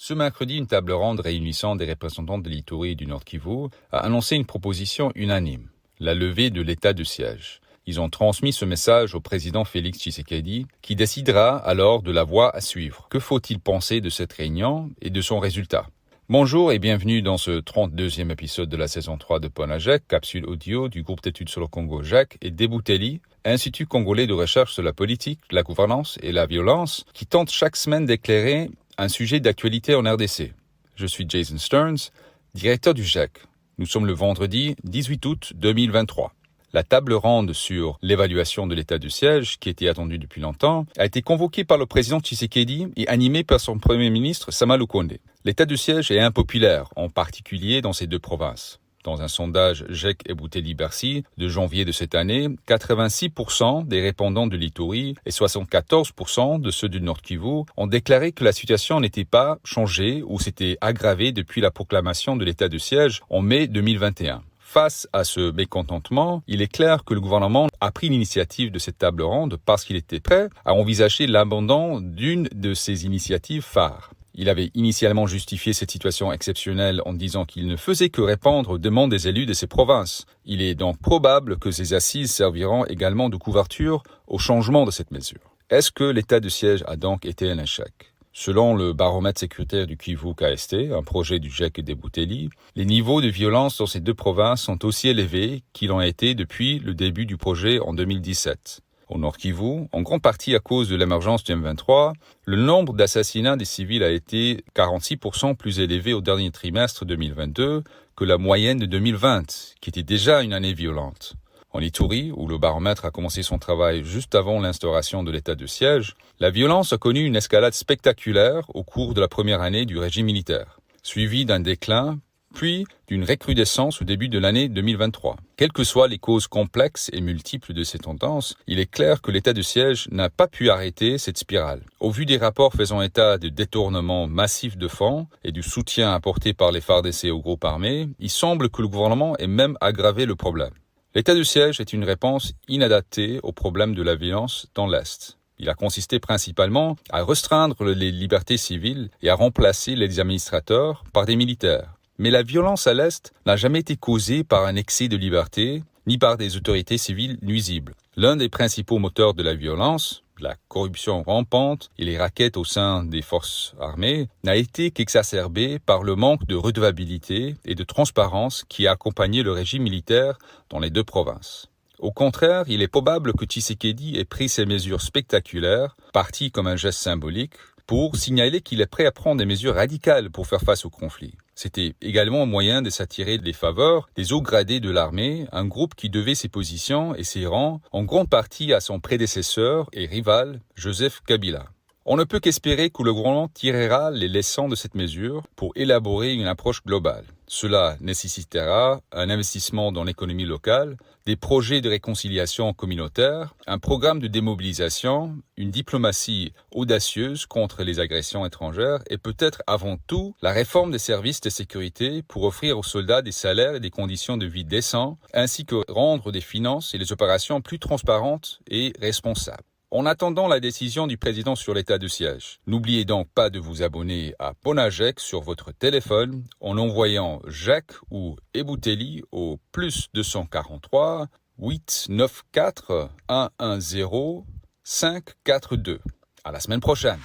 Ce mercredi, une table ronde réunissant des représentants de l'Ituri et du Nord Kivu a annoncé une proposition unanime, la levée de l'état de siège. Ils ont transmis ce message au président Félix Tshisekedi, qui décidera alors de la voie à suivre. Que faut-il penser de cette réunion et de son résultat? Bonjour et bienvenue dans ce 32e épisode de la saison 3 de Ponajek, capsule audio du groupe d'études sur le Congo JAC et Debouteli, Institut congolais de recherche sur la politique, la gouvernance et la violence, qui tente chaque semaine d'éclairer un sujet d'actualité en RDC. Je suis Jason Stearns, directeur du JAC. Nous sommes le vendredi 18 août 2023. La table ronde sur l'évaluation de l'état du siège, qui était attendue depuis longtemps, a été convoquée par le président Tshisekedi et animée par son premier ministre Sama Lukonde. L'état du siège est impopulaire, en particulier dans ces deux provinces. Dans un sondage GEC et Bouteli-Bercy de janvier de cette année, 86% des répondants de l'Ituri et 74% de ceux du Nord Kivu ont déclaré que la situation n'était pas changée ou s'était aggravée depuis la proclamation de l'état de siège en mai 2021. Face à ce mécontentement, il est clair que le gouvernement a pris l'initiative de cette table ronde parce qu'il était prêt à envisager l'abandon d'une de ses initiatives phares. Il avait initialement justifié cette situation exceptionnelle en disant qu'il ne faisait que répondre aux demandes des élus de ces provinces. Il est donc probable que ces assises serviront également de couverture au changement de cette mesure. Est-ce que l'état de siège a donc été un échec? Selon le baromètre sécuritaire du Kivu KST, un projet du GEC et des Bouteli, les niveaux de violence dans ces deux provinces sont aussi élevés qu'ils l'ont été depuis le début du projet en 2017. Au Nord Kivu, en grande partie à cause de l'émergence du M23, le nombre d'assassinats des civils a été 46% plus élevé au dernier trimestre 2022 que la moyenne de 2020, qui était déjà une année violente. En Ituri, où le baromètre a commencé son travail juste avant l'instauration de l'état de siège, la violence a connu une escalade spectaculaire au cours de la première année du régime militaire, suivie d'un déclin, puis d'une recrudescence au début de l'année 2023. Quelles que soient les causes complexes et multiples de ces tendances, il est clair que l'état de siège n'a pas pu arrêter cette spirale. Au vu des rapports faisant état de détournements massifs de fonds et du soutien apporté par les FARDC aux groupes armés, il semble que le gouvernement ait même aggravé le problème. L'état de siège est une réponse inadaptée au problème de la violence dans l'Est. Il a consisté principalement à restreindre les libertés civiles et à remplacer les administrateurs par des militaires. Mais la violence à l'Est n'a jamais été causée par un excès de liberté, ni par des autorités civiles nuisibles. L'un des principaux moteurs de la violence, la corruption rampante et les rackets au sein des forces armées, n'a été qu'exacerbé par le manque de redevabilité et de transparence qui a accompagné le régime militaire dans les deux provinces. Au contraire, il est probable que Tshisekedi ait pris ces mesures spectaculaires, parties comme un geste symbolique, pour signaler qu'il est prêt à prendre des mesures radicales pour faire face au conflit. C'était également un moyen de s'attirer les faveurs des hauts gradés de l'armée, un groupe qui devait ses positions et ses rangs en grande partie à son prédécesseur et rival, Joseph Kabila. On ne peut qu'espérer que le gouvernement tirera les leçons de cette mesure pour élaborer une approche globale. Cela nécessitera un investissement dans l'économie locale, des projets de réconciliation communautaire, un programme de démobilisation, une diplomatie audacieuse contre les agressions étrangères et peut-être avant tout la réforme des services de sécurité pour offrir aux soldats des salaires et des conditions de vie décents, ainsi que rendre des finances et les opérations plus transparentes et responsables. En attendant la décision du président sur l'état de siège, n'oubliez donc pas de vous abonner à Ponajek sur votre téléphone en envoyant Jacques ou Ebouteli au plus 243 894 110 542. À la semaine prochaine.